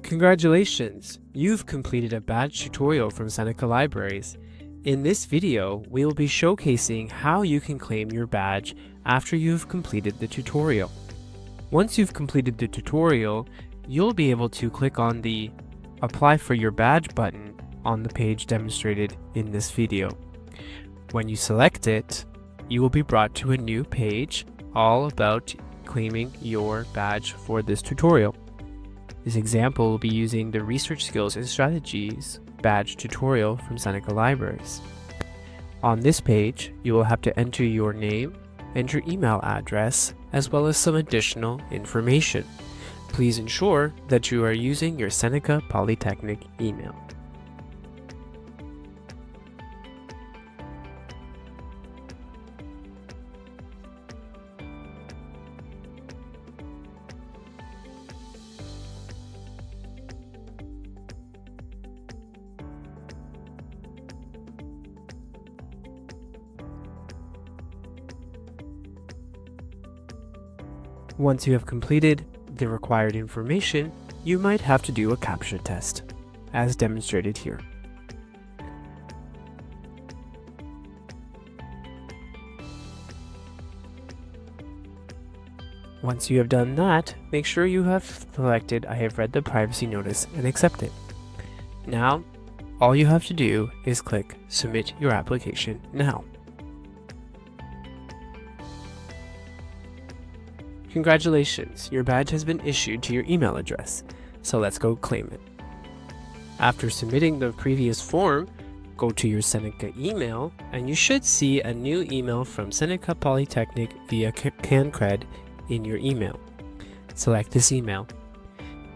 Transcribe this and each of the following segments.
Congratulations! You've completed a badge tutorial from Seneca Libraries. In this video, we will be showcasing how you can claim your badge after you've completed the tutorial. Once you've completed the tutorial, you'll be able to click on the Apply for your badge button on the page demonstrated in this video. When you select it, you will be brought to a new page all about claiming your badge for this tutorial. This example will be using the Research Skills and Strategies badge tutorial from Seneca Libraries. On this page, you will have to enter your name and your email address, as well as some additional information. Please ensure that you are using your Seneca Polytechnic email. Once you have completed the required information, you might have to do a CAPTCHA test, as demonstrated here. Once you have done that, make sure you have selected I have read the privacy notice and accept it. Now, all you have to do is click Submit your application now. Congratulations, your badge has been issued to your email address, so let's go claim it. After submitting the previous form, go to your Seneca email and you should see a new email from Seneca Polytechnic via CanCred in your email. Select this email.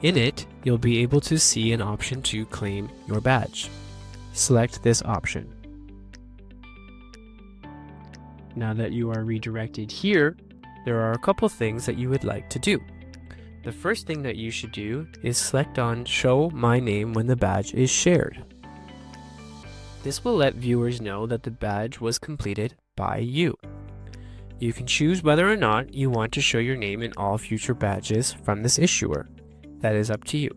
In it, you'll be able to see an option to claim your badge. Select this option. Now that you are redirected here, there are a couple things that you would like to do. The first thing that you should do is select on Show My Name when the badge is shared. This will let viewers know that the badge was completed by you. You can choose whether or not you want to show your name in all future badges from this issuer. That is up to you.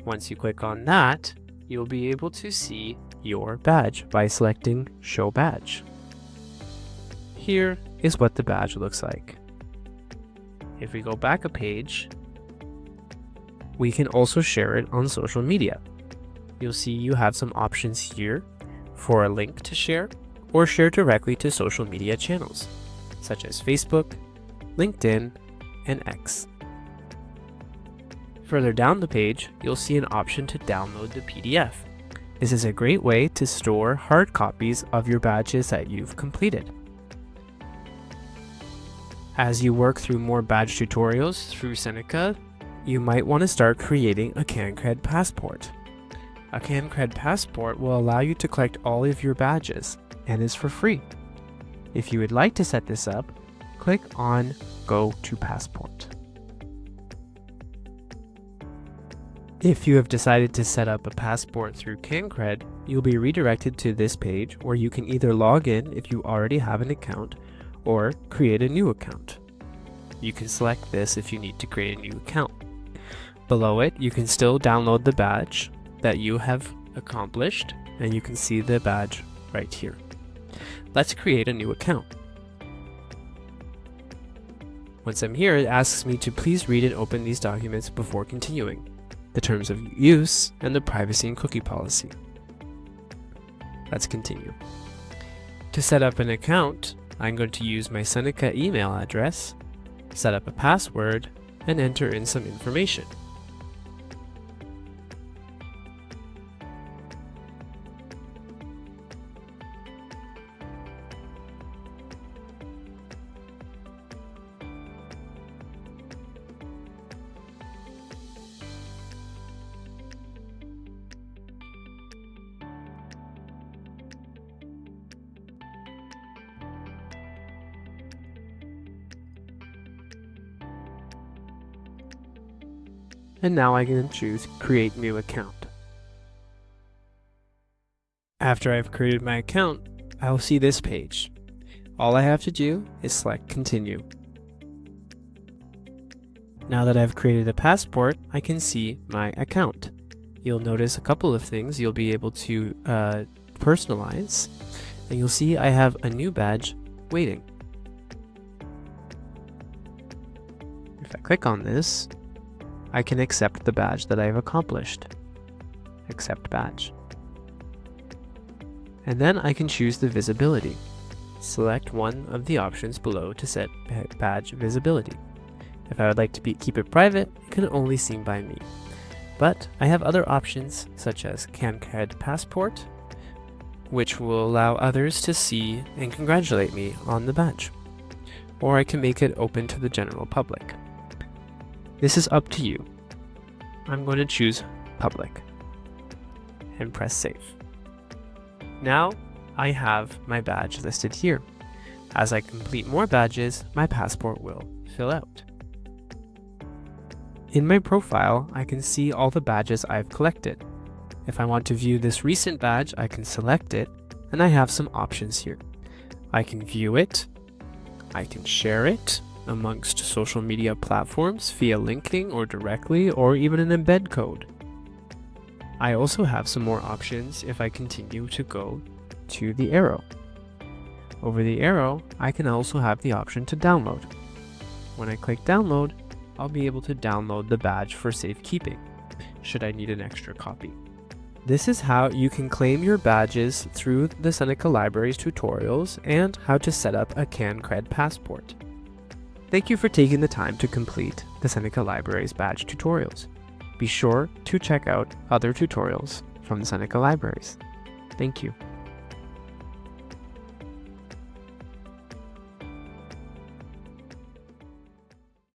Once you click on that, you'll be able to see your badge by selecting Show Badge. Here is what the badge looks like. If we go back a page, we can also share it on social media. You'll see you have some options here for a link to share or share directly to social media channels, such as Facebook, LinkedIn, and X. Further down the page, you'll see an option to download the PDF. This is a great way to store hard copies of your badges that you've completed. As you work through more badge tutorials through Seneca, you might want to start creating a CanCred Passport. A CanCred Passport will allow you to collect all of your badges and is for free. If you would like to set this up, click on Go to Passport. If you have decided to set up a passport through CanCred, you'll be redirected to this page where you can either log in if you already have an account or create a new account. You can select this if you need to create a new account. Below it, you can still download the badge that you have accomplished, and you can see the badge right here. Let's create a new account. Once I'm here, it asks me to please read and open these documents before continuing, the terms of use, and the privacy and cookie policy. Let's continue. To set up an account, I'm going to use my Seneca email address, set up a password, and enter in some information. And now I can choose Create New Account. After I've created my account, I will see this page. All I have to do is select Continue. Now that I've created a passport, I can see my account. You'll notice a couple of things you'll be able to personalize, and you'll see I have a new badge waiting. If I click on this, I can accept the badge that I've accomplished. Accept badge. And then I can choose the visibility. Select one of the options below to set badge visibility. If I would like to keep it private, it can only seen by me. But I have other options such as CanCred Passport, which will allow others to see and congratulate me on the badge. Or I can make it open to the general public. This is up to you. I'm going to choose public and press save. Now I have my badge listed here. As I complete more badges, my passport will fill out. In my profile, I can see all the badges I've collected. If I want to view this recent badge, I can select it, and I have some options here. I can view it, I can share it amongst social media platforms via linking or directly, or even an embed code. I also have some more options if I continue to go to the arrow. Over the arrow, I can also have the option to download. When I click download, I'll be able to download the badge for safekeeping, should I need an extra copy. This is how you can claim your badges through the Seneca Libraries tutorials and how to set up a CanCred Passport. Thank you for taking the time to complete the Seneca Libraries Badge tutorials. Be sure to check out other tutorials from the Seneca Libraries. Thank you.